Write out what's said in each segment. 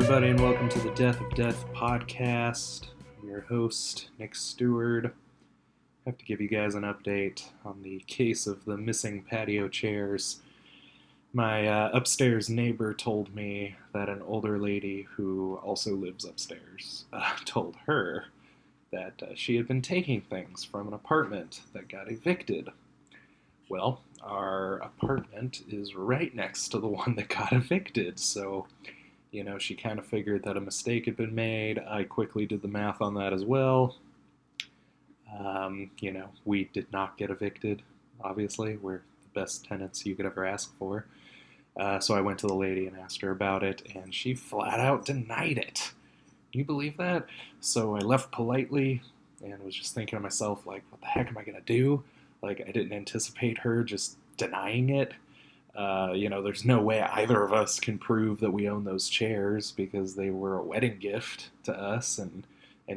everybody, and welcome to the Death of Death podcast. I'm your host, Nick Stewart. I have to give you guys an update on the case of the missing patio chairs. My upstairs neighbor told me that an older lady who also lives upstairs told her that she had been taking things from an apartment that got evicted. Well, our apartment is right next to the one that got evicted, so she kind of figured that a mistake had been made. I quickly did the math on that as well. We did not get evicted, obviously. We're the best tenants you could ever ask for. So I went to the lady and asked her about it, and she flat out denied it. Can you believe that? So I left politely and was just thinking to myself, like, what the heck am I going to do? Like, I didn't anticipate her just denying it. There's no way either of us can prove that we own those chairs because they were a wedding gift to us, and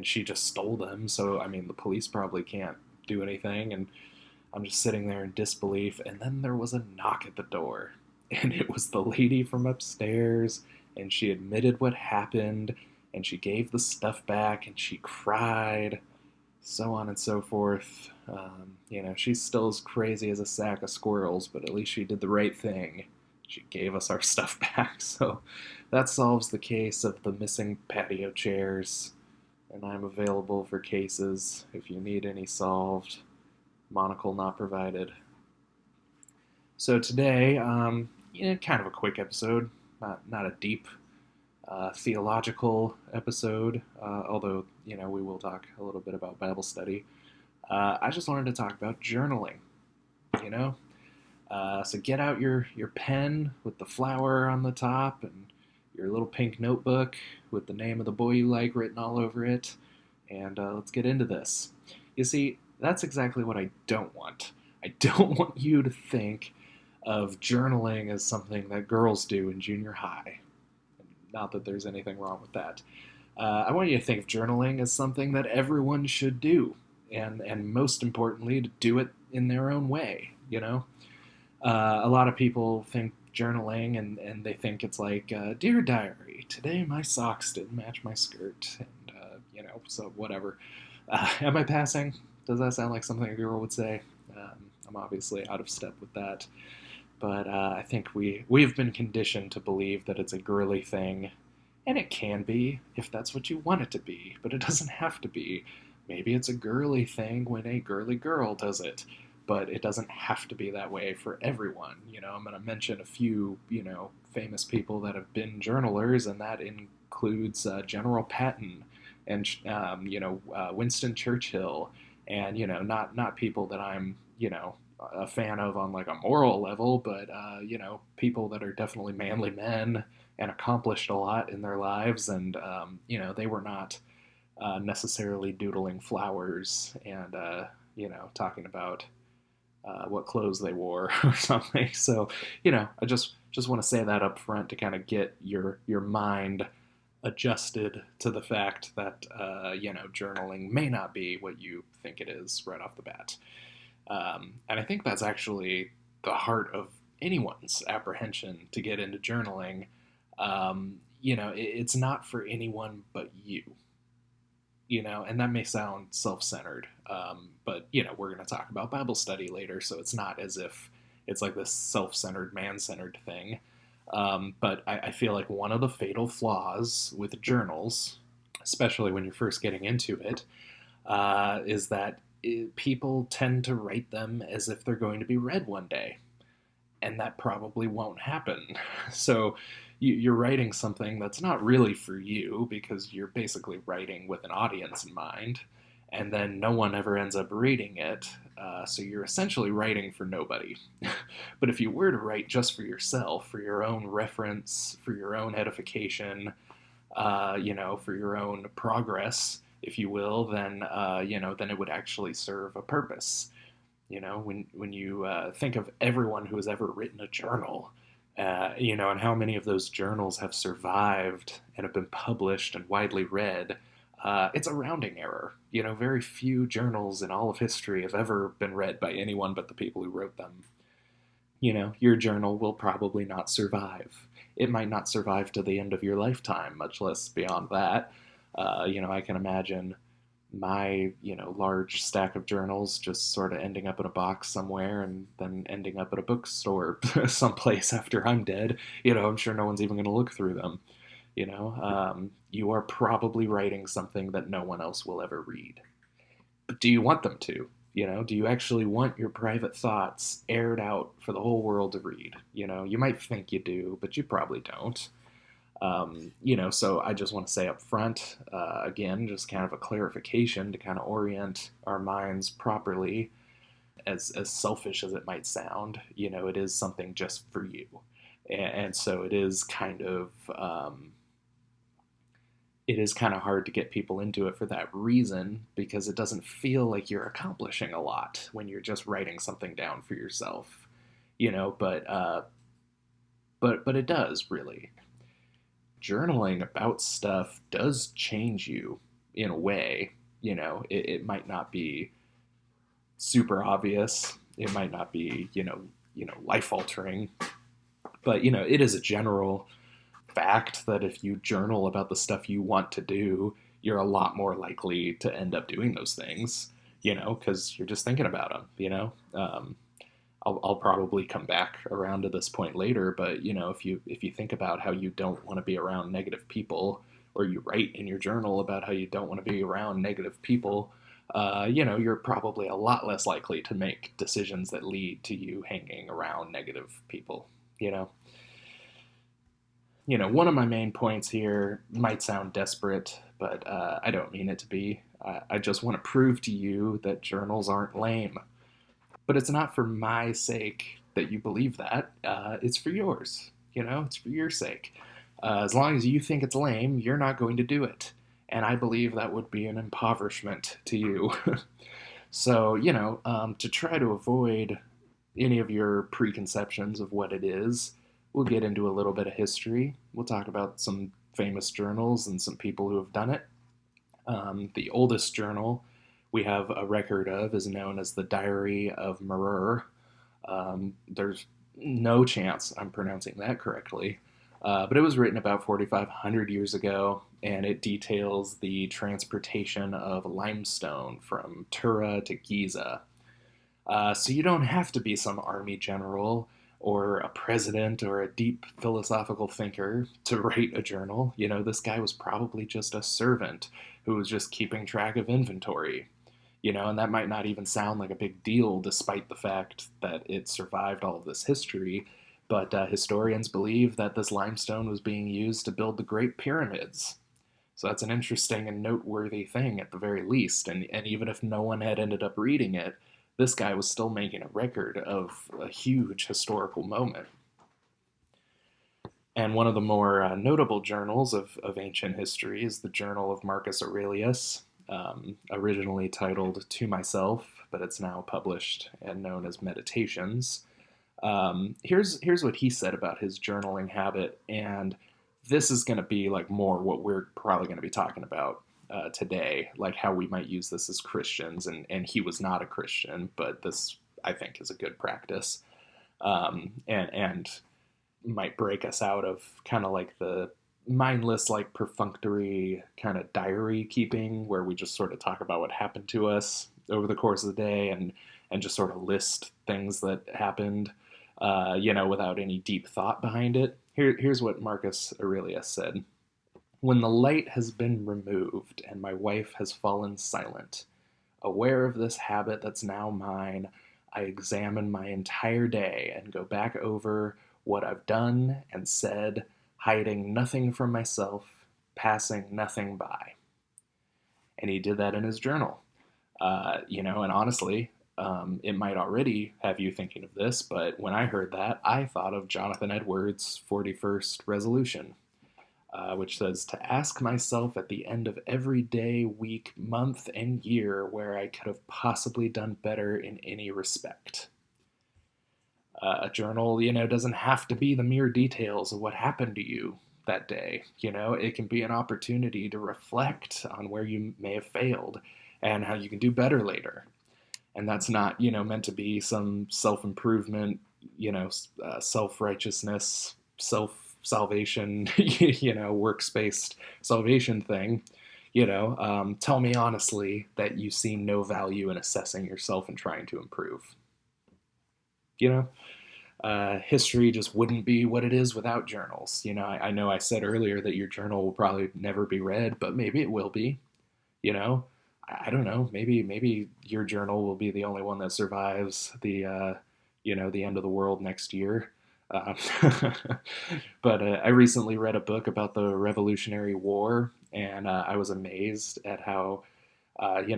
she just stole them. So, the police probably can't do anything, and I'm just sitting there in disbelief. And then there was a knock at the door, and it was the lady from upstairs, and she admitted what happened, and she gave the stuff back, and she cried, so on and so forth. She's still as crazy as a sack of squirrels, but at least she did the right thing. She gave us our stuff back. So that solves the case of the missing patio chairs, and I'm available for cases if you need any solved. Monocle not provided. So today, kind of a quick episode, not a deep theological episode, although, we will talk a little bit about Bible study. I just wanted to talk about journaling, So get out your pen with the flower on the top and your little pink notebook with the name of the boy you like written all over it, and let's get into this. You see, that's exactly what I don't want. I don't want you to think of journaling as something that girls do in junior high. Not that there's anything wrong with that. I want you to think of journaling as something that everyone should do, and most importantly, to do it in their own way, A lot of people think journaling, and they think it's like, Dear Diary, today my socks didn't match my skirt, and, so whatever. Am I passing? Does that sound like something a girl would say? I'm obviously out of step with that. But I think we've been conditioned to believe that it's a girly thing, and it can be if that's what you want it to be, but it doesn't have to be. Maybe it's a girly thing when a girly girl does it, but it doesn't have to be that way for everyone. I'm going to mention a few, famous people that have been journalers, and that includes General Patton and, Winston Churchill, and, not people that I'm, a fan of on like a moral level, but people that are definitely manly men and accomplished a lot in their lives, and they were not necessarily doodling flowers and talking about what clothes they wore or something. So I just want to say that up front to kind of get your mind adjusted to the fact that journaling may not be what you think it is right off the bat. And I think that's actually the heart of anyone's apprehension to get into journaling. It's not for anyone but you, and that may sound self-centered, but, we're going to talk about Bible study later, so it's not as if it's like this self-centered, man-centered thing. But I feel like one of the fatal flaws with journals, especially when you're first getting into it, is that people tend to write them as if they're going to be read one day, and that probably won't happen. So you're writing something that's not really for you because you're basically writing with an audience in mind, and then no one ever ends up reading it, so you're essentially writing for nobody. But if you were to write just for yourself, for your own reference, for your own edification, for your own progress, if you will, then then it would actually serve a purpose. When you think of everyone who has ever written a journal, and how many of those journals have survived and have been published and widely read, it's a rounding error. Very few journals in all of history have ever been read by anyone but the people who wrote them. Your journal will probably not survive. It might not survive to the end of your lifetime, much less beyond that. I can imagine my, large stack of journals just sort of ending up in a box somewhere and then ending up at a bookstore someplace after I'm dead. I'm sure no one's even going to look through them. You are probably writing something that no one else will ever read. But do you want them to? Do you actually want your private thoughts aired out for the whole world to read? You might think you do, but you probably don't. So I just want to say up front, again, just kind of a clarification to kind of orient our minds properly. As selfish as it might sound, it is something just for you, and so it is kind of hard to get people into it for that reason, because it doesn't feel like you're accomplishing a lot when you're just writing something down for yourself, but it does really. Journaling about stuff does change you in a way. It might not be super obvious. It might not be, life altering, but it is a general fact that if you journal about the stuff you want to do, you're a lot more likely to end up doing those things, because you're just thinking about them. I'll probably come back around to this point later, but if you think about how you don't want to be around negative people, or you write in your journal about how you don't want to be around negative people, you're probably a lot less likely to make decisions that lead to you hanging around negative people. You know, one of my main points here might sound desperate, but I don't mean it to be. I just want to prove to you that journals aren't lame. But it's not for my sake that you believe that. It's for yours. It's for your sake. As long as you think it's lame, you're not going to do it. And I believe that would be an impoverishment to you. So, to try to avoid any of your preconceptions of what it is, we'll get into a little bit of history. We'll talk about some famous journals and some people who have done it. The oldest journal we have a record of is known as the Diary of Murrer. There's no chance I'm pronouncing that correctly, but it was written about 4,500 years ago, and it details the transportation of limestone from Tura to Giza. So you don't have to be some army general or a president or a deep philosophical thinker to write a journal. This guy was probably just a servant who was just keeping track of inventory. And that might not even sound like a big deal despite the fact that it survived all of this history. But historians believe that this limestone was being used to build the Great Pyramids. So that's an interesting and noteworthy thing at the very least. And even if no one had ended up reading it, this guy was still making a record of a huge historical moment. And one of the more notable journals of ancient history is the Journal of Marcus Aurelius, originally titled To Myself, but it's now published and known as Meditations. Here's what he said about his journaling habit, and this is going to be like more what we're probably going to be talking about today, like how we might use this as Christians, and he was not a Christian, but this, I think, is a good practice, and might break us out of kind of like the mindless, like perfunctory kind of diary keeping, where we just sort of talk about what happened to us over the course of the day and just sort of list things that happened, without any deep thought behind it. Here's what Marcus Aurelius said. When the light has been removed and my wife has fallen silent, aware of this habit that's now mine, I examine my entire day and go back over what I've done and said, hiding nothing from myself, passing nothing by. And he did that in his journal. And honestly, it might already have you thinking of this, but when I heard that, I thought of Jonathan Edwards' 41st resolution, which says to ask myself at the end of every day, week, month, and year where I could have possibly done better in any respect. A journal, doesn't have to be the mere details of what happened to you that day. It can be an opportunity to reflect on where you may have failed and how you can do better later. And that's not, meant to be some self-improvement, self-righteousness, self-salvation, works-based salvation thing. Tell me honestly that you see no value in assessing yourself and trying to improve. You know, history just wouldn't be what it is without journals. I know I said earlier that your journal will probably never be read, but maybe it will be. You know, I don't know. Maybe your journal will be the only one that survives the end of the world next year. Uh, but I recently read a book about the Revolutionary War, and I was amazed at how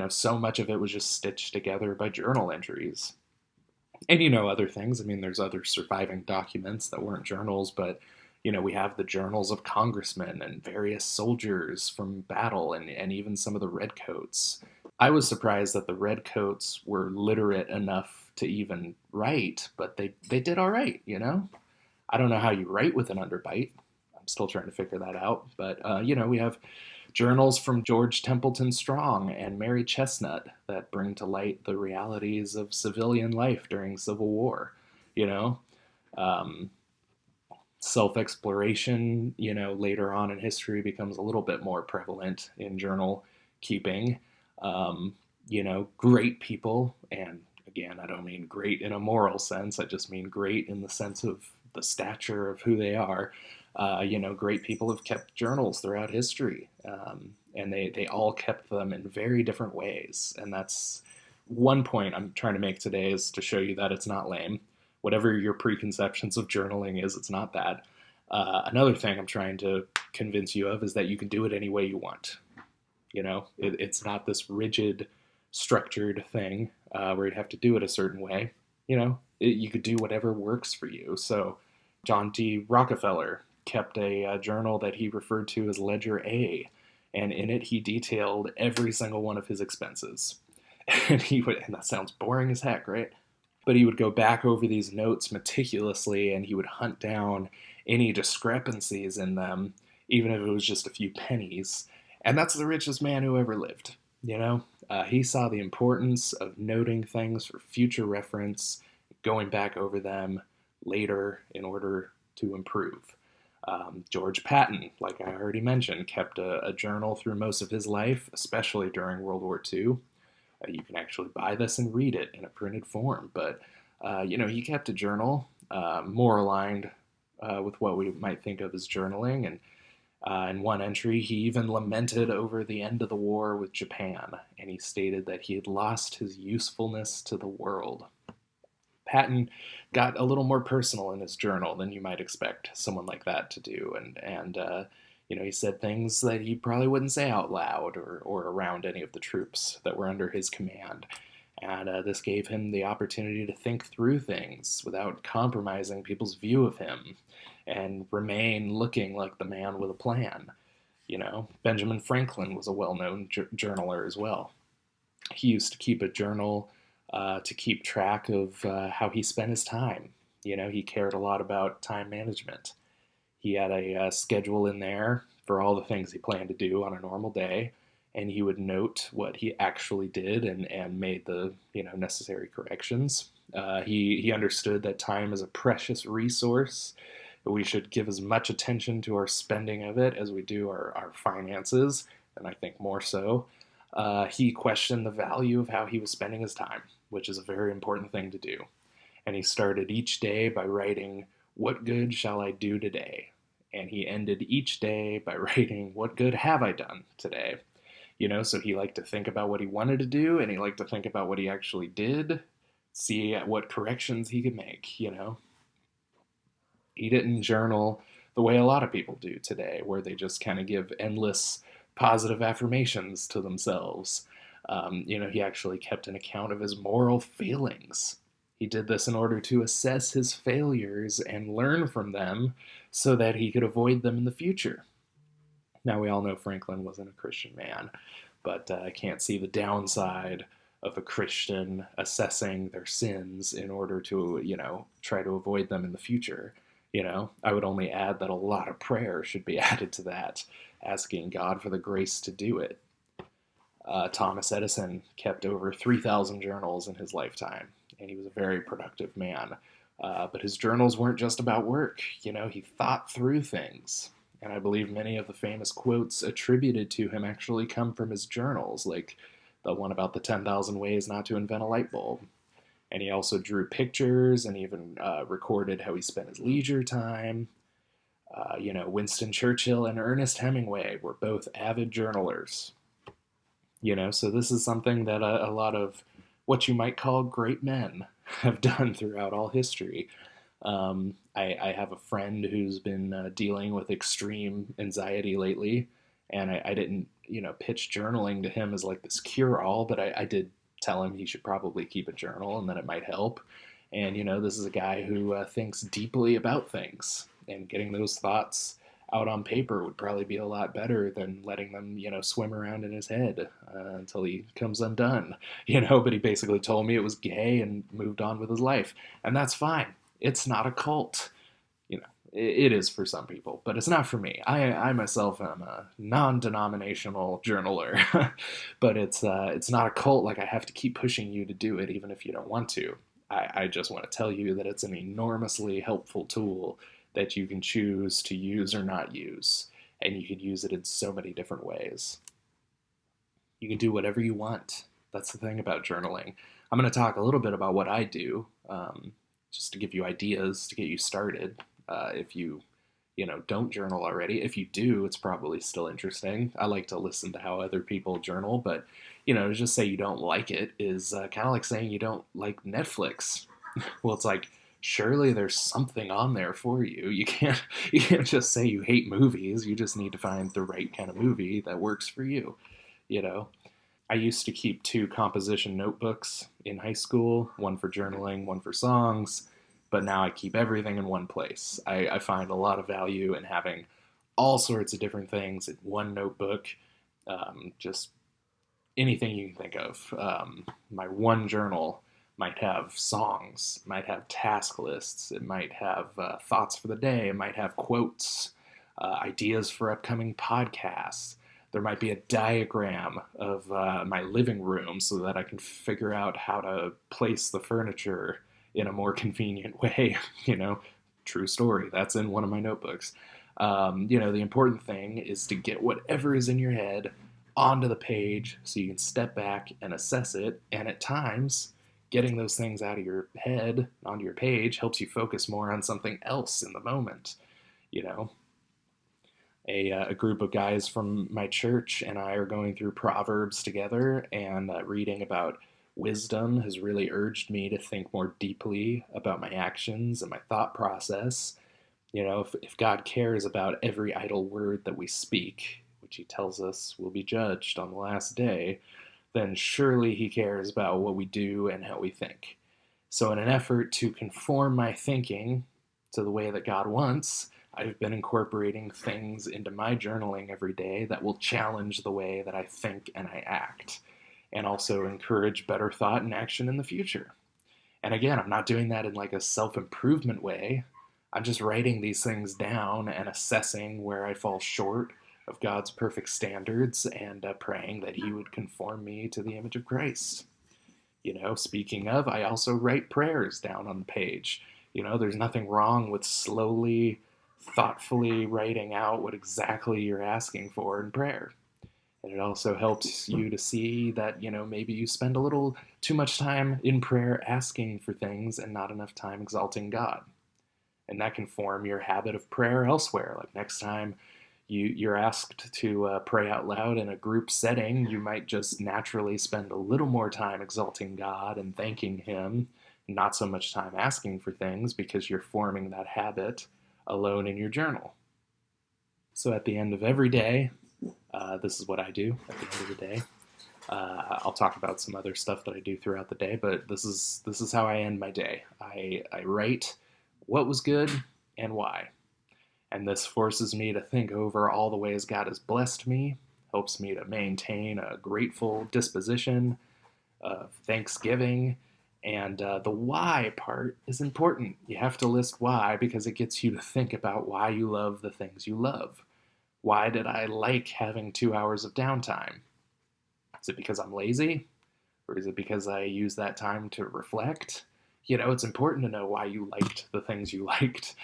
so much of it was just stitched together by journal entries. And other things. I mean, there's other surviving documents that weren't journals, but we have the journals of congressmen and various soldiers from battle, and even some of the redcoats. I was surprised that the redcoats were literate enough to even write, but they did all right. I don't know how you write with an underbite. I'm still trying to figure that out. But, we have journals from George Templeton Strong and Mary Chestnut that bring to light the realities of civilian life during Civil War. You know, um, Self-exploration, later on in history becomes a little bit more prevalent in journal keeping. Great people, and again, I don't mean great in a moral sense, I just mean great in the sense of the stature of who they are. Great people have kept journals throughout history, and they all kept them in very different ways. And that's one point I'm trying to make today, is to show you that it's not lame. Whatever your preconceptions of journaling is, it's not that. Another thing I'm trying to convince you of is that you can do it any way you want. It's not this rigid, structured thing where you have to do it a certain way. You could do whatever works for you. So John D. Rockefeller kept a journal that he referred to as Ledger A, and in it he detailed every single one of his expenses. And and that sounds boring as heck, right? But he would go back over these notes meticulously, and he would hunt down any discrepancies in them, even if it was just a few pennies. And that's the richest man who ever lived. He saw the importance of noting things for future reference, going back over them later in order to improve. George Patton, like I already mentioned, kept a journal through most of his life, especially during World War II. You can actually buy this and read it in a printed form, but he kept a journal more aligned with what we might think of as journaling. And in one entry, he even lamented over the end of the war with Japan, and he stated that he had lost his usefulness to the world. Patton got a little more personal in his journal than you might expect someone like that to do, and he said things that he probably wouldn't say out loud or around any of the troops that were under his command. And this gave him the opportunity to think through things without compromising people's view of him and remain looking like the man with a plan. Benjamin Franklin was a well-known journaler as well. He used to keep a journal to keep track of how he spent his time. He cared a lot about time management. He had a schedule in there for all the things he planned to do on a normal day, and he would note what he actually did and made the necessary corrections. He understood that time is a precious resource. We should give as much attention to our spending of it as we do our finances, and I think more so. He questioned the value of how he was spending his time, which is a very important thing to do. And he started each day by writing, "What good shall I do today?" And he ended each day by writing, "What good have I done today?" So he liked to think about what he wanted to do, and he liked to think about what he actually did, see what corrections he could make. He didn't journal the way a lot of people do today, where they just kind of give endless positive affirmations to themselves. He actually kept an account of his moral failings. He did this in order to assess his failures and learn from them so that he could avoid them in the future. Now, we all know Franklin wasn't a Christian man, but I can't see the downside of a Christian assessing their sins in order to, try to avoid them in the future. I would only add that a lot of prayer should be added to that, asking God for the grace to do it. Thomas Edison kept over 3,000 journals in his lifetime, and he was a very productive man. But his journals weren't just about work. He thought through things. And I believe many of the famous quotes attributed to him actually come from his journals, like the one about the 10,000 ways not to invent a light bulb. And he also drew pictures and even recorded how he spent his leisure time. Winston Churchill and Ernest Hemingway were both avid journalers. So this is something that a lot of what you might call great men have done throughout all history. I have a friend who's been dealing with extreme anxiety lately, and I didn't, pitch journaling to him as like this cure-all, but I did tell him he should probably keep a journal and that it might help. And, this is a guy who thinks deeply about things, and getting those thoughts out on paper would probably be a lot better than letting them, swim around in his head until he comes undone, But he basically told me it was gay and moved on with his life. And that's fine. It's not a cult. It is for some people, but it's not for me. I myself am a non-denominational journaler, but it's not a cult. Like, I have to keep pushing you to do it, even if you don't want to. I just want to tell you that it's an enormously helpful tool that you can choose to use or not use, and you can use it in so many different ways. You can do whatever you want. That's the thing about journaling. I'm going to talk a little bit about what I do, just to give you ideas to get you started. If you don't journal already. If you do, it's probably still interesting. I like to listen to how other people journal, but to just say you don't like it is kind of like saying you don't like Netflix. Well, it's like, surely there's something on there for you. You can't just say you hate movies. You just need to find the right kind of movie that works for you. I used to keep 2 composition notebooks in high school, one for journaling, one for songs, but now I keep everything in one place. I find a lot of value in having all sorts of different things in one notebook, just anything you can think of. My one journal might have songs, might have task lists, it might have thoughts for the day, it might have quotes, ideas for upcoming podcasts. There might be a diagram of my living room so that I can figure out how to place the furniture in a more convenient way. True story. That's in one of my notebooks. The important thing is to get whatever is in your head onto the page so you can step back and assess it. And at times, getting those things out of your head onto your page helps you focus more on something else in the moment. A group of guys from my church and I are going through Proverbs together, and reading about wisdom has really urged me to think more deeply about my actions and my thought process. If God cares about every idle word that we speak, which he tells us will be judged on the last day, then surely he cares about what we do and how we think. So in an effort to conform my thinking to the way that God wants, I've been incorporating things into my journaling every day that will challenge the way that I think and I act, and also encourage better thought and action in the future. And again, I'm not doing that in like a self-improvement way. I'm just writing these things down and assessing where I fall short of God's perfect standards, and praying that he would conform me to the image of Christ. Speaking of, I also write prayers down on the page. There's nothing wrong with slowly, thoughtfully writing out what exactly you're asking for in prayer. And it also helps you to see that, maybe you spend a little too much time in prayer asking for things and not enough time exalting God. And that can form your habit of prayer elsewhere. Like, next time you're asked to pray out loud in a group setting, you might just naturally spend a little more time exalting God and thanking him, not so much time asking for things, because you're forming that habit alone in your journal. So at the end of every day, this is what I do at the end of the day. I'll talk about some other stuff that I do throughout the day, but this is how I end my day. I write what was good and why. And this forces me to think over all the ways God has blessed me, helps me to maintain a grateful disposition of thanksgiving. And the why part is important. You have to list why, because it gets you to think about why you love the things you love. Why did I like having 2 hours of downtime? Is it because I'm lazy? Or is it because I use that time to reflect? It's important to know why you liked the things you liked.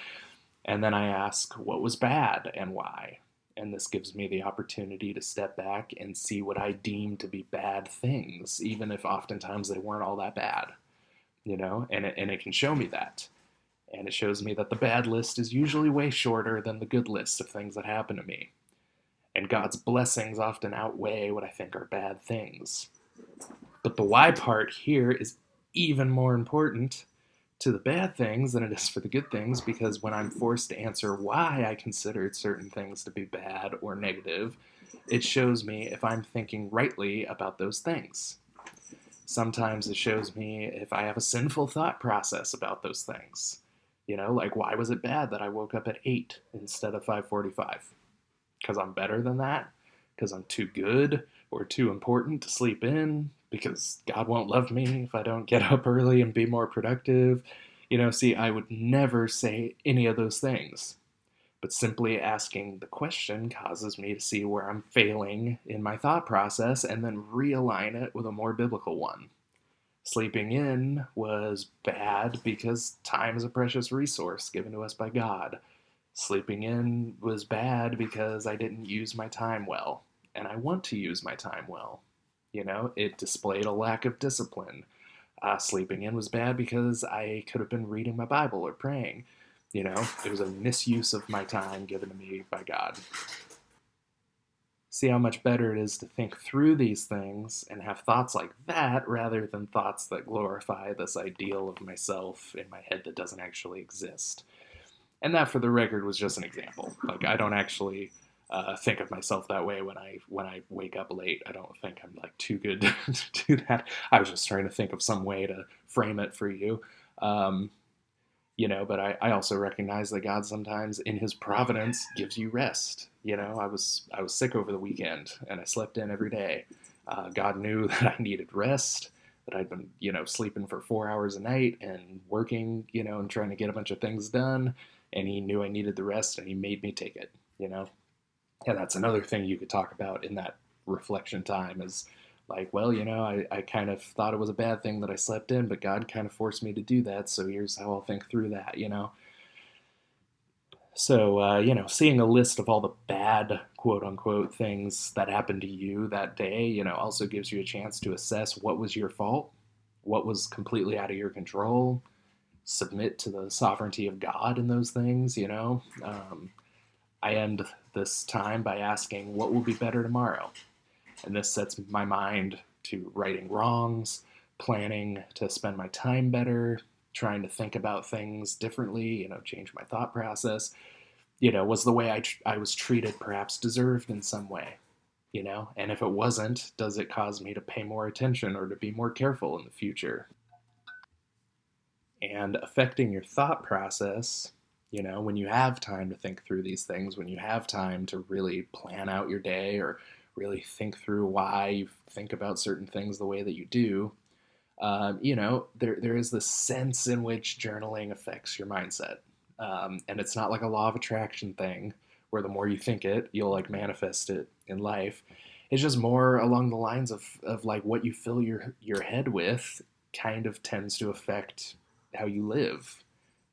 And then I ask what was bad and why. And this gives me the opportunity to step back and see what I deem to be bad things, even if oftentimes they weren't all that bad, and it can show me that. And it shows me that the bad list is usually way shorter than the good list of things that happen to me. And God's blessings often outweigh what I think are bad things. But the why part here is even more important to the bad things than it is for the good things, because when I'm forced to answer why I considered certain things to be bad or negative, it shows me if I'm thinking rightly about those things. Sometimes it shows me if I have a sinful thought process about those things. Like, why was it bad that I woke up at 8 instead of 5:45? Because I'm better than that? Because I'm too good or too important to sleep in? Because God won't love me if I don't get up early and be more productive? See, I would never say any of those things. But simply asking the question causes me to see where I'm failing in my thought process and then realign it with a more biblical one. Sleeping in was bad because time is a precious resource given to us by God. Sleeping in was bad because I didn't use my time well, and I want to use my time well. It displayed a lack of discipline. Sleeping in was bad because I could have been reading my Bible or praying. It was a misuse of my time given to me by God. See how much better it is to think through these things and have thoughts like that rather than thoughts that glorify this ideal of myself in my head that doesn't actually exist. And that, for the record, was just an example. Like, I don't actually think of myself that way when I wake up late. I don't think I'm like too good to do that. I was just trying to think of some way to frame it for you. But I also recognize that God sometimes in his providence gives you rest. I was sick over the weekend and I slept in every day. God knew that I needed rest, that I'd been, sleeping for 4 hours a night and working, and trying to get a bunch of things done. And he knew I needed the rest and he made me take it, And that's another thing you could talk about in that reflection time is like, well, I kind of thought it was a bad thing that I slept in, but God kind of forced me to do that. So here's how I'll think through that, So, seeing a list of all the bad, quote unquote, things that happened to you that day, also gives you a chance to assess what was your fault, what was completely out of your control, submit to the sovereignty of God in those things, I end this time by asking, what will be better tomorrow? And this sets my mind to righting wrongs, planning to spend my time better, trying to think about things differently, change my thought process. Was the way I was treated perhaps deserved in some way? And if it wasn't, does it cause me to pay more attention or to be more careful in the future? And affecting your thought process, when you have time to think through these things, when you have time to really plan out your day or really think through why you think about certain things the way that you do, there is this sense in which journaling affects your mindset. And it's not like a law of attraction thing where the more you think it, you'll like manifest it in life. It's just more along the lines of like what you fill your head with kind of tends to affect how you live.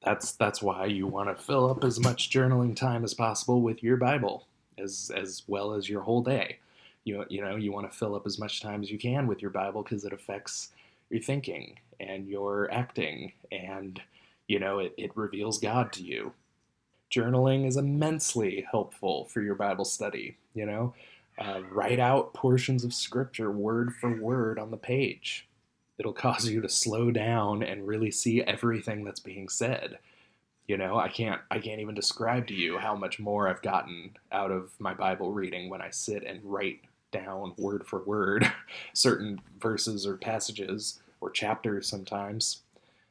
That's why you want to fill up as much journaling time as possible with your Bible, as well as your whole day. You want to fill up as much time as you can with your Bible because it affects your thinking and your acting, and it reveals God to you. Journaling is immensely helpful for your Bible study. Write out portions of Scripture word for word on the page. It'll cause you to slow down and really see everything that's being said. I can't even describe to you how much more I've gotten out of my Bible reading when I sit and write down word for word certain verses or passages or chapters sometimes.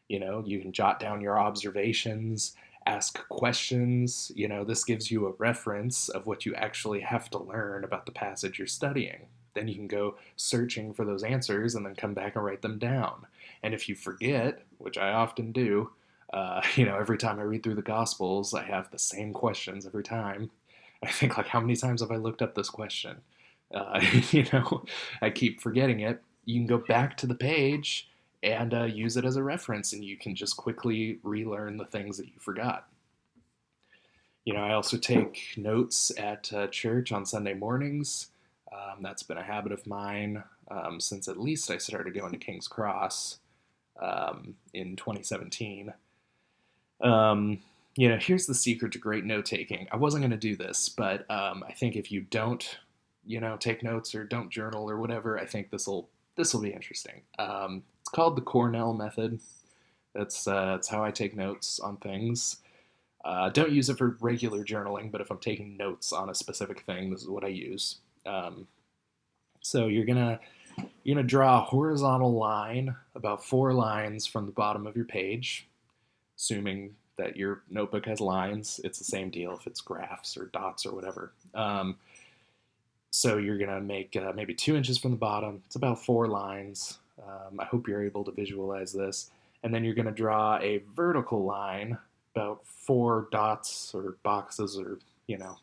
You can jot down your observations, ask questions. This gives you a reference of what you actually have to learn about the passage you're studying. Then you can go searching for those answers and then come back and write them down. And if you forget, which I often do, every time I read through the Gospels, I have the same questions every time. I think, like, how many times have I looked up this question? I keep forgetting it. You can go back to the page and use it as a reference, and you can just quickly relearn the things that you forgot. I also take notes at church on Sunday mornings. That's been a habit of mine since at least I started going to King's Cross in 2017. Here's the secret to great note taking. I wasn't going to do this, but I think if you don't, take notes or don't journal or whatever, I think this will be interesting. It's called the Cornell method. That's how I take notes on things. Don't use it for regular journaling, but if I'm taking notes on a specific thing, this is what I use. So you're gonna draw a horizontal line about 4 lines from the bottom of your page, assuming that your notebook has lines. It's the same deal if it's graphs or dots or whatever. So you're gonna make maybe 2 inches from the bottom. It's about 4 lines. I hope you're able to visualize this. And then you're gonna draw a vertical line about 4 dots or boxes or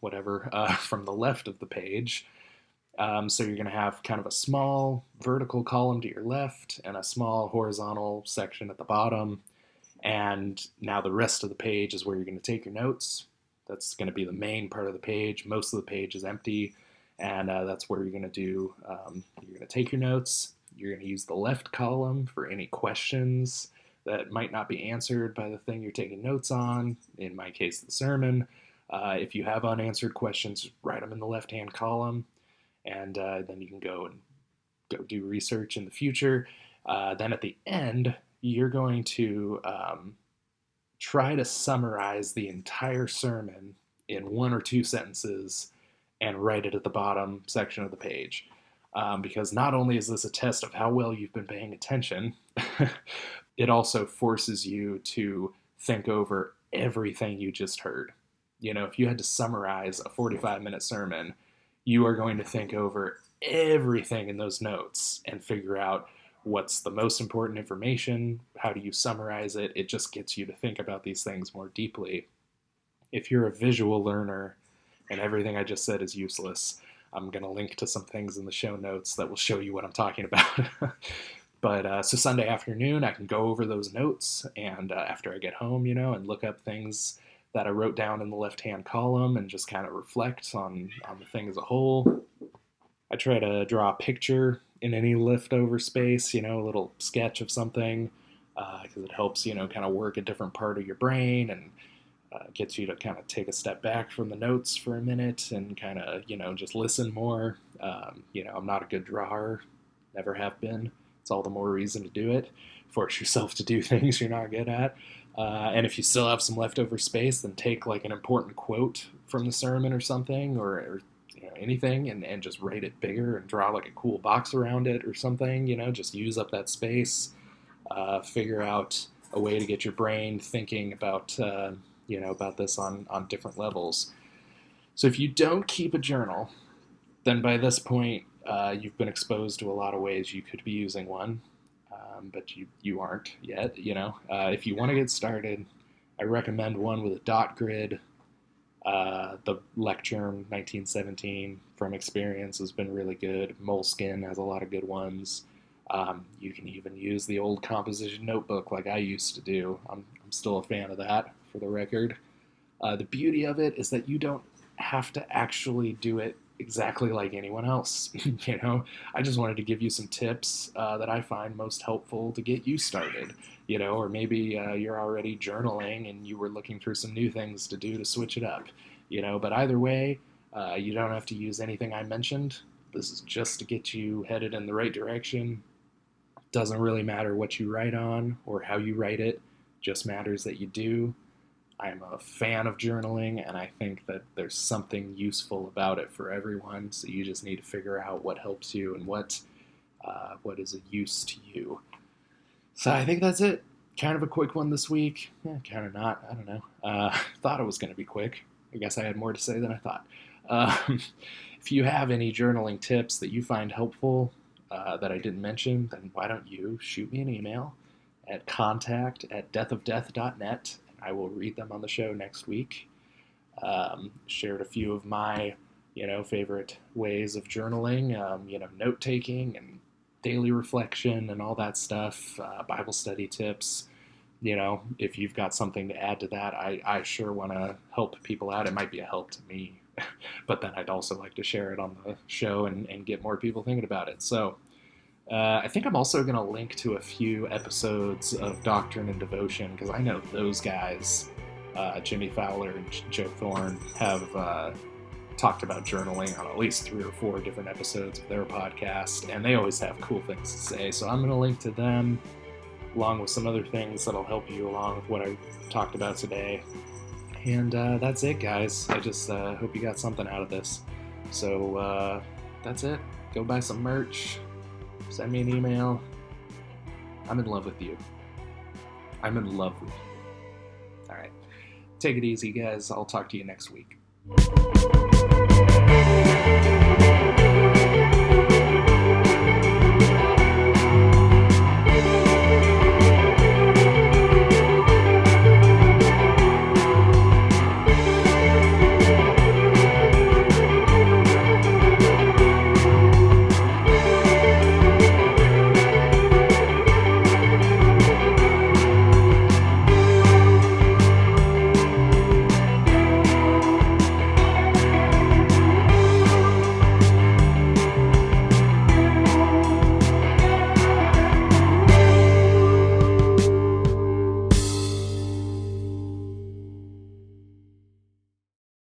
whatever from the left of the page. So you're going to have kind of a small vertical column to your left and a small horizontal section at the bottom. And now the rest of the page is where you're going to take your notes. That's going to be the main part of the page. Most of the page is empty, and that's where you're going to do. You're going to take your notes. You're going to use the left column for any questions that might not be answered by the thing you're taking notes on. In my case, the sermon. If you have unanswered questions, write them in the left-hand column, and then you can go do research in the future. Then at the end, you're going to try to summarize the entire sermon in 1 or 2 sentences and write it at the bottom section of the page. Because not only is this a test of how well you've been paying attention, it also forces you to think over everything you just heard. If you had to summarize a 45-minute sermon, you are going to think over everything in those notes and figure out what's the most important information, how do you summarize it. It just gets you to think about these things more deeply. If you're a visual learner and everything I just said is useless, I'm going to link to some things in the show notes that will show you what I'm talking about. But so Sunday afternoon, I can go over those notes, and after I get home, and look up things that I wrote down in the left-hand column and just kind of reflect on the thing as a whole. I try to draw a picture in any leftover space, a little sketch of something, because it helps, kind of work a different part of your brain and gets you to kind of take a step back from the notes for a minute and kind of, just listen more. I'm not a good drawer, never have been. It's all the more reason to do it. Force yourself to do things you're not good at. And if you still have some leftover space, then take like an important quote from the sermon or something, or anything, and just write it bigger and draw like a cool box around it or something. Just use up that space. Figure out a way to get your brain thinking about about this on different levels. So if you don't keep a journal, then by this point you've been exposed to a lot of ways you could be using one. But you aren't yet, If you want to get started, I recommend one with a dot grid. The Lectern 1917 from experience has been really good. Moleskine has a lot of good ones. You can even use the old composition notebook like I used to do. I'm still a fan of that, for the record. The beauty of it is that you don't have to actually do it exactly like anyone else. I just wanted to give you some tips that I find most helpful to get you started. Or maybe you're already journaling and you were looking for some new things to do to switch it up. But either way, you don't have to use anything I mentioned. This is just to get you headed in the right direction. Doesn't really matter what you write on or how you write it, just matters that you do. I'm a fan of journaling, and I think that there's something useful about it for everyone, so you just need to figure out what helps you and what is a use to you. So I think that's it. Kind of a quick one this week. Kind of not. I don't know. Thought it was going to be quick. I guess I had more to say than I thought. If you have any journaling tips that you find helpful that I didn't mention, then why don't you shoot me an email at contact@deathofdeath.net. I will read them on the show next week. Shared a few of my, favorite ways of journaling, note-taking and daily reflection and all that stuff, Bible study tips. If you've got something to add to that, I sure want to help people out. It might be a help to me, but then I'd also like to share it on the show and get more people thinking about it. So I think I'm also going to link to a few episodes of Doctrine and Devotion, because I know those guys, Jimmy Fowler and Joe Thorne, have talked about journaling on at least 3 or 4 different episodes of their podcast, and they always have cool things to say. So I'm going to link to them, along with some other things that'll help you along with what I talked about today. And that's it, guys. I just hope you got something out of this. So that's it. Go buy some merch. Send me an email. I'm in love with you. I'm in love with you. All right. Take it easy, guys. I'll talk to you next week.